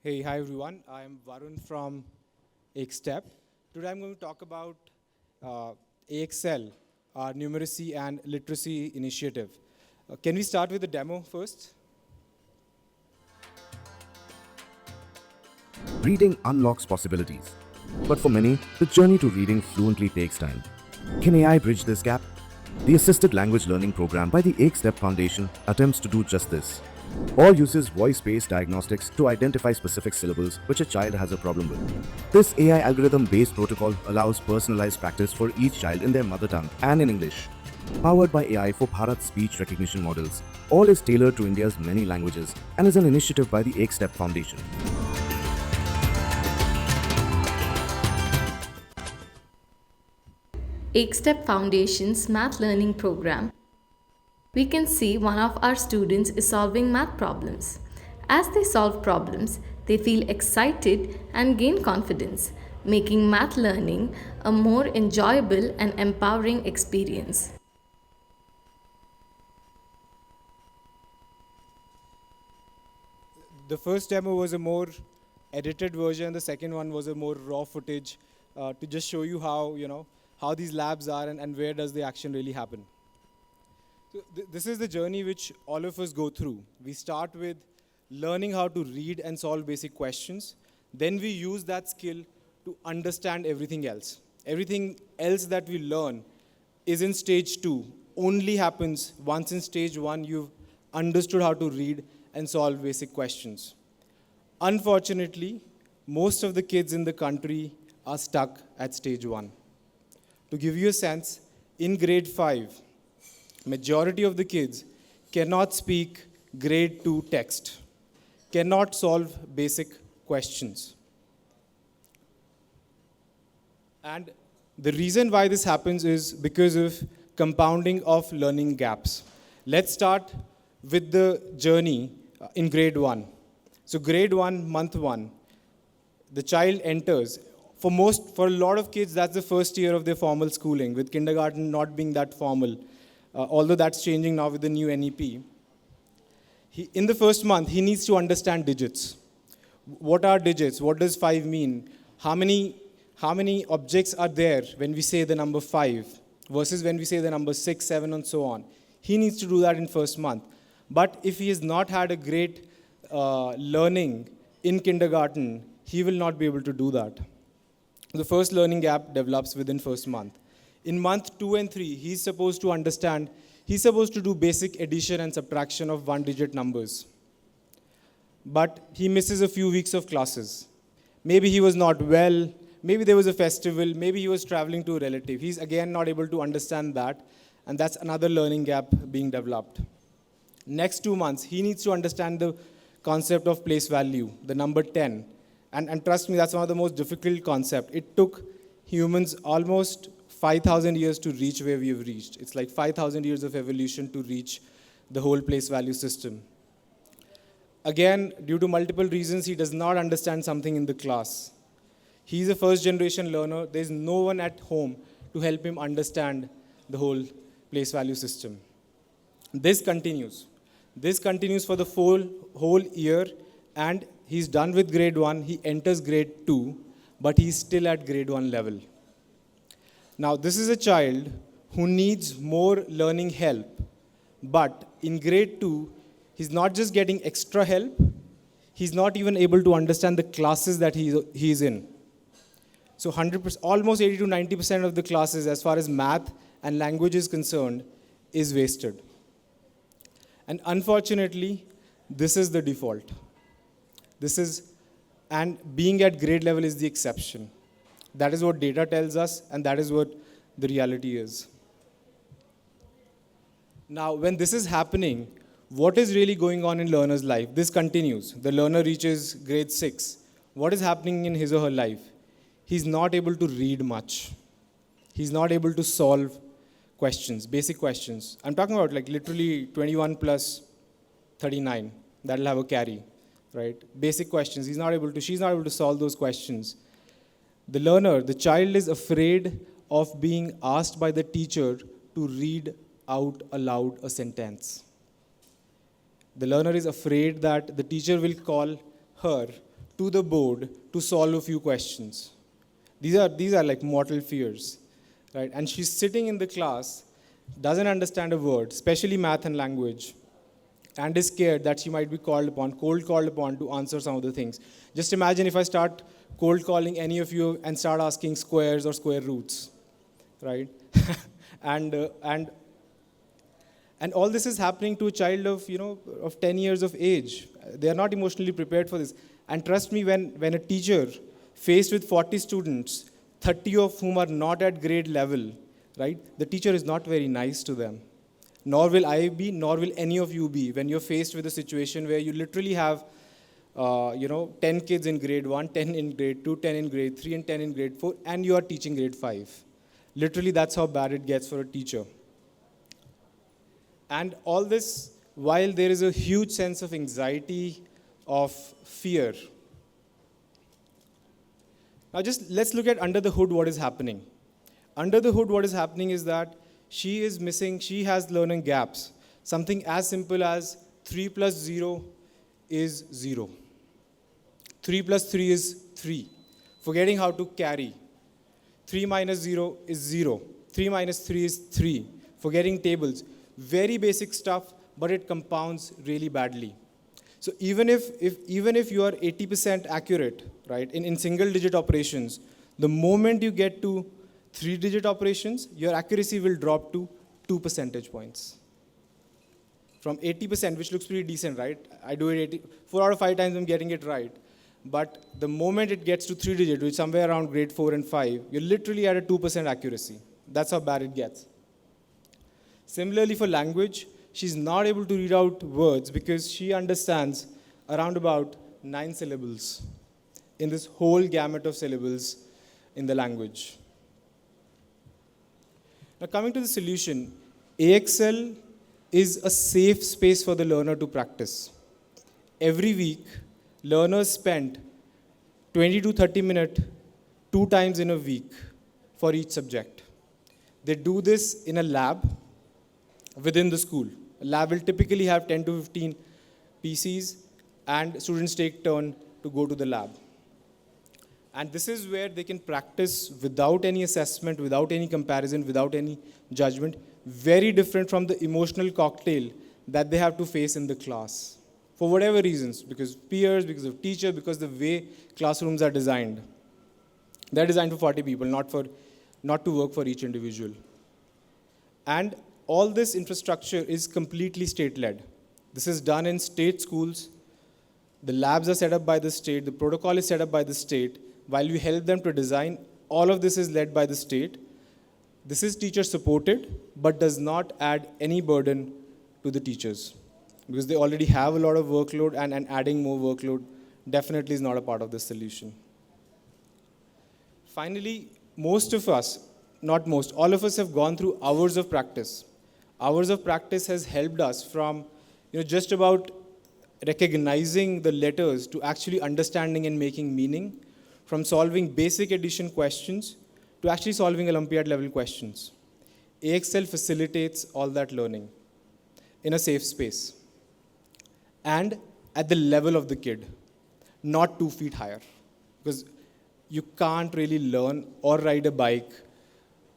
Hey, hi everyone. I'm Varun from Step. Today I'm going to talk about AXL, our numeracy and literacy initiative. Can we start with the demo first? Reading unlocks possibilities. But for many, the journey to reading fluently takes time. Can AI bridge this gap? The Assisted Language Learning Program by the Step Foundation attempts to do just this. Or uses voice-based diagnostics to identify specific syllables which a child has a problem with. This AI algorithm-based protocol allows personalized practice for each child in their mother tongue and in English. Powered by AI for Bharat speech recognition models, all is tailored to India's many languages and is an initiative by the Step Foundation. Step Foundation's Math Learning Program, we can see one of our students is solving math problems. As they solve problems, they feel excited and gain confidence, making math learning a more enjoyable and empowering experience. The first demo was a more edited version. The second one was a more raw footage to just show you how these labs are and where does the action really happen. So this is the journey which all of us go through. We start with learning how to read and solve basic questions. Then we use that skill to understand everything else. Everything else that we learn is in stage 2. Only happens once in stage 1 you've understood how to read and solve basic questions. Unfortunately, most of the kids in the country are stuck at stage 1. To give you a sense, in grade 5, majority of the kids cannot speak grade 2 text, cannot solve basic questions. And the reason why this happens is because of compounding of learning gaps. Let's start with the journey in grade 1. So grade 1, month 1, the child enters. For a lot of kids, that's the first year of their formal schooling, with kindergarten not being that formal, although that's changing now with the new NEP. In the first month, he needs to understand digits. What are digits? What does 5 mean? How many objects are there when we say the number 5 versus when we say the number 6, 7, and so on? He needs to do that in first month. But if he has not had a great learning in kindergarten, he will not be able to do that. The first learning gap develops within first month. In month 2 and 3, he's supposed to do basic addition and subtraction of one-digit numbers. But he misses a few weeks of classes. Maybe he was not well, maybe there was a festival, maybe he was traveling to a relative. He's again not able to understand that, and that's another learning gap being developed. Next 2 months, he needs to understand the concept of place value, the number 10. And trust me, that's one of the most difficult concepts. It took humans almost 5,000 years to reach where we have reached. It's like 5,000 years of evolution to reach the whole place value system. Again, due to multiple reasons, he does not understand something in the class. He's a first generation learner. There's no one at home to help him understand the whole place value system. This continues. This continues for the whole year, and he's done with grade 1, he enters grade 2, but he's still at grade 1 level. Now, this is a child who needs more learning help, but in grade 2, he's not just getting extra help, he's not even able to understand the classes that he's in. So 100%, almost 80 to 90% of the classes, as far as math and language is concerned, is wasted. And unfortunately, this is the default. And being at grade level is the exception. That is what data tells us, and that is what the reality is. Now, when this is happening, what is really going on in learner's life? This continues. The learner reaches grade 6. What is happening in his or her life? He's not able to read much. He's not able to solve questions, basic questions. I'm talking about like literally 21 plus 39. That'll have a carry. Right? Basic questions. She's not able to solve those questions. The child is afraid of being asked by the teacher to read out aloud a sentence. The learner is afraid that the teacher will call her to the board to solve a few questions. These are like mortal fears, right? And she's sitting in the class, doesn't understand a word, especially math and language, and is scared that she might be cold called upon to answer some of the things. Just imagine if I start cold calling any of you and start asking squares or square roots, right? and uh, and and all this is happening to a child of, of 10 years of age. They are not emotionally prepared for this. And trust me, when a teacher faced with 40 students, 30 of whom are not at grade level, right, the teacher is not very nice to them. Nor will I be, nor will any of you be when you're faced with a situation where you literally have, 10 kids in grade 1, 10 in grade 2, 10 in grade 3, and 10 in grade 4, and you are teaching grade 5. Literally, that's how bad it gets for a teacher. And all this while there is a huge sense of anxiety, of fear. Now just let's look at under the hood what is happening. Under the hood what is happening is that she has learning gaps. Something as simple as 3 plus 0 is 0. 3 plus 3 is 3. Forgetting how to carry. 3 minus 0 is 0. 3 minus 3 is 3. Forgetting tables. Very basic stuff, but it compounds really badly. So even if you are 80% accurate, right, in single digit operations, the moment you get to 3-digit operations, your accuracy will drop to 2 percentage points. From 80%, which looks pretty decent, right? I do it 4 out of 5 times I'm getting it right. But the moment it gets to 3-digit, which is somewhere around grade 4 and 5, you're literally at a 2% accuracy. That's how bad it gets. Similarly for language, she's not able to read out words because she understands around about 9 syllables in this whole gamut of syllables in the language. Now coming to the solution, AXL is a safe space for the learner to practice. Every week, learners spend 20 to 30 minutes 2 times in a week for each subject. They do this in a lab within the school. A lab will typically have 10 to 15 PCs, and students take turn to go to the lab. And this is where they can practice without any assessment, without any comparison, without any judgment, very different from the emotional cocktail that they have to face in the class. For whatever reasons, because peers, because of teacher, because the way classrooms are designed. They're designed for 40 people, not to work for each individual. And all this infrastructure is completely state-led. This is done in state schools. The labs are set up by the state. The protocol is set up by the state. While we help them to design, all of this is led by the state. This is teacher-supported, but does not add any burden to the teachers, because they already have a lot of workload, and adding more workload definitely is not a part of the solution. Finally, most of us, not most, all of us have gone through hours of practice. Hours of practice has helped us from just about recognizing the letters to actually understanding and making meaning, from solving basic addition questions to actually solving Olympiad level questions. AXL facilitates all that learning in a safe space and at the level of the kid, not 2 feet higher, because you can't really learn or ride a bike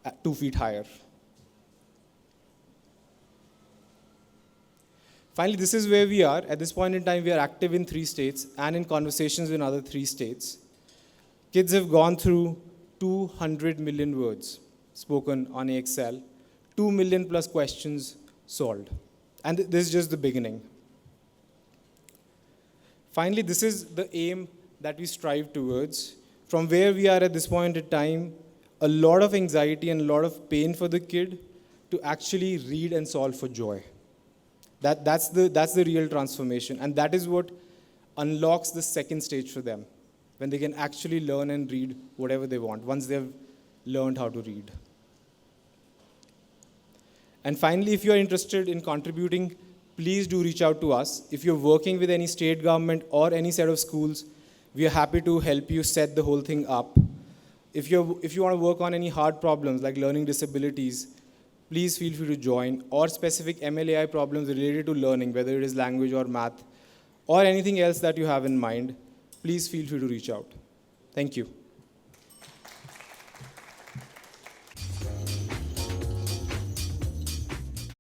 at 2 feet higher. Finally, this is where we are. At this point in time, we are active in 3 states and in conversations in other 3 states. Kids have gone through 200 million words spoken on AXL, 2 million plus questions solved. And this is just the beginning. Finally, this is the aim that we strive towards. From where we are at this point in time, a lot of anxiety and a lot of pain for the kid to actually read and solve for joy. That's the real transformation, and that is what unlocks the second stage for them, when they can actually learn and read whatever they want, once they've learned how to read. And finally, if you're interested in contributing, please do reach out to us. If you're working with any state government or any set of schools, we are happy to help you set the whole thing up. If you want to work on any hard problems like learning disabilities, please feel free to join, or specific MLAI problems related to learning, whether it is language or math, or anything else that you have in mind. please feel free to reach out. Thank you.